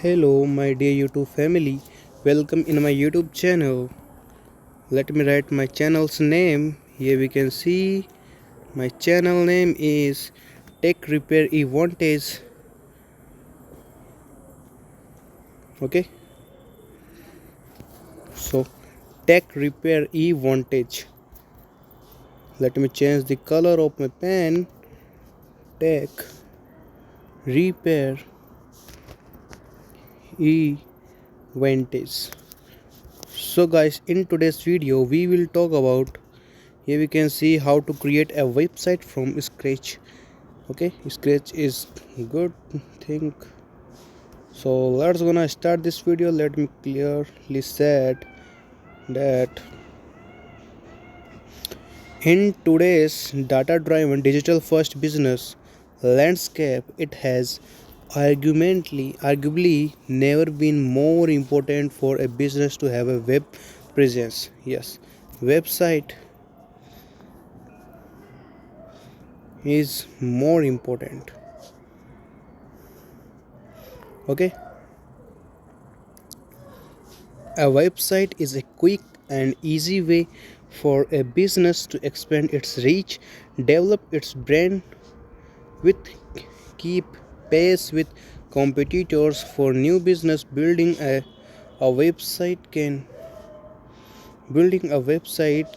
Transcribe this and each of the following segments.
Hello, my dear YouTube family. Welcome in my YouTube channel. Let me write my channel's name. Here we can see my channel name is Tech Repair eVantage. Okay, so Tech Repair eVantage. Let me change the color of my pen. Tech Repair eVantage. So guys, in today's video we will talk about, here we can see how to create a website from scratch. Okay, scratch is good thing. So let's gonna start this video. Let me clearly said that in today's data driven digital first business landscape, it has arguably never been more important for a business to have a web presence. Yes, website is more important. Okay, a website is a quick and easy way for a business to expand its reach, develop its brand with keep pace with competitors. For new business, a website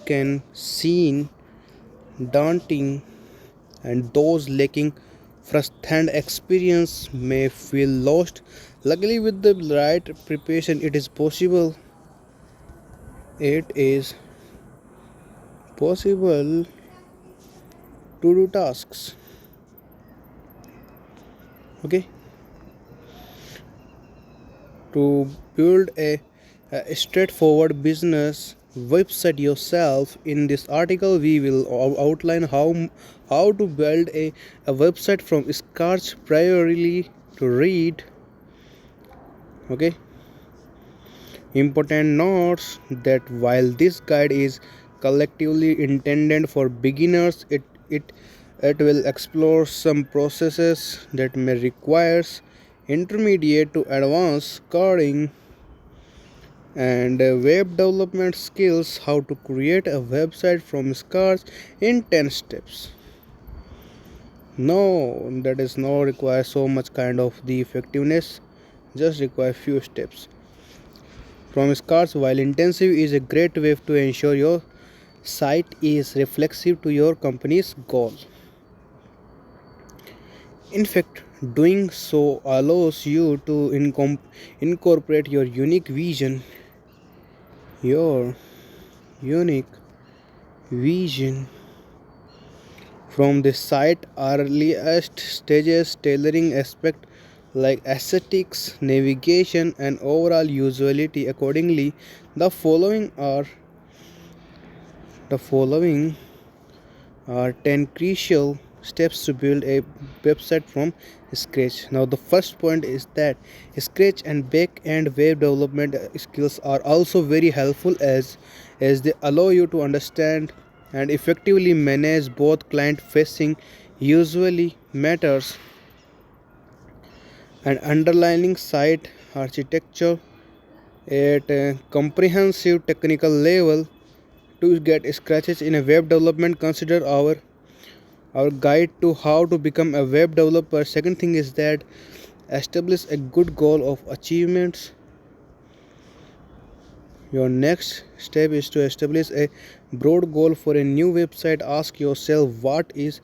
can seem daunting, and those lacking first-hand experience may feel lost. Luckily, with the right preparation, it is possible. It is possible to do tasks. Okay, to build a straightforward business website yourself. In this article we will outline how to build a website from scratch primarily to read. Okay, important notes that while this guide is collectively intended for beginners, it will explore some processes that may require intermediate to advanced coding and web development skills. How to create a website from scratch in 10 steps. No, that is not require so much kind of the effectiveness, just require few steps from scratch. While intensive is a great way to ensure your site is reflexive to your company's goal. In fact, doing so allows you to incorporate your unique vision from the site earliest stages, tailoring aspects like aesthetics, navigation, and overall usability accordingly. The following are the following are 10 crucial steps to build a website from scratch. Now the first point is that scratch and back end web development skills are also very helpful as they allow you to understand and effectively manage both client facing usually matters and underlying site architecture at a comprehensive technical level. To get scratches in a web development, consider our guide to how to become a web developer. Second thing is that establish a good goal of achievements. Your next step is to establish a broad goal for a new website. Ask yourself what is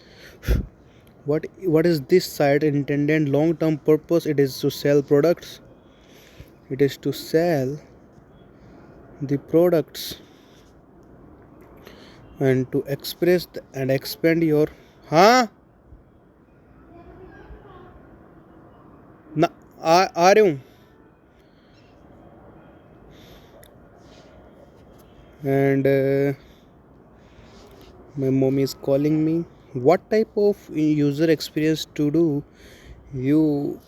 this site intended long term purpose. It is to sell products. It is to sell the products and to express and expand your ना आ रहे हूँ and my mom is calling me. What type of user experience to do you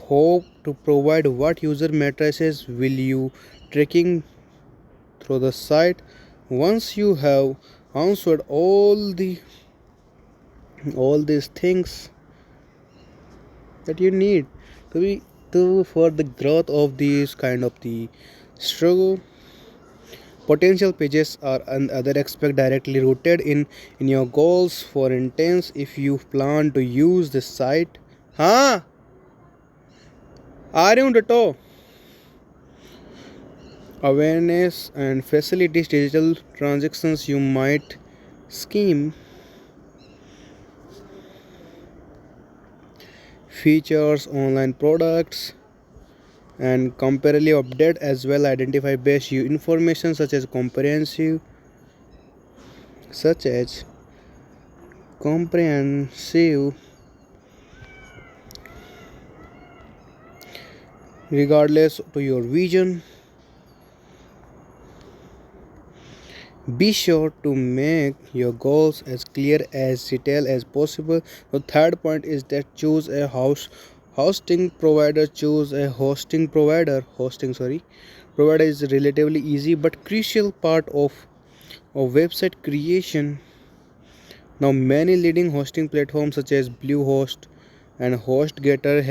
hope to provide? What user matrices will you tracking through the site? Once you have answered all these things that you need to be for the growth of these kind of the struggle. Potential pages are and other aspect directly rooted in your goals. For instance, if you plan to use the site, हाँ आ रही हूँ डटो, awareness and facilities digital transactions, you might scheme features online products and comparatively update as well identify best you information such as comprehensive regardless to your vision. Be sure to make your goals as clear as detailed as possible. The third point is that choose a hosting provider. Choose a hosting provider. Hosting sorry. Provider is relatively easy but crucial part of website creation. Now many leading hosting platforms such as Bluehost and HostGator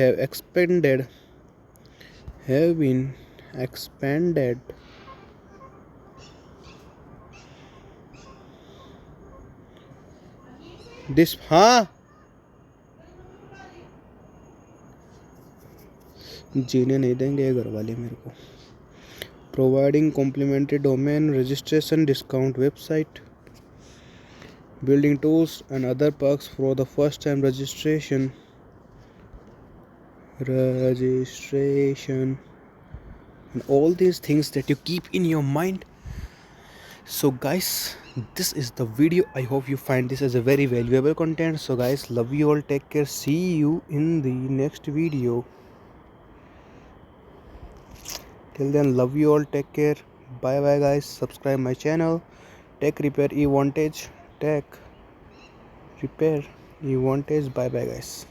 have been expanded this हाँ जीने नहीं देंगे घर वाले मेरे को, providing complimentary domain registration discount website building tools and other perks for the first time registration and all these things that you keep in your mind. So guys, this is the video. I hope you find this as a very valuable content. So guys, love you all, take care, see you in the next video. Till then, love you all, take care, bye bye guys. Subscribe my channel, tech repair eVantage, tech repair eVantage. Bye bye guys.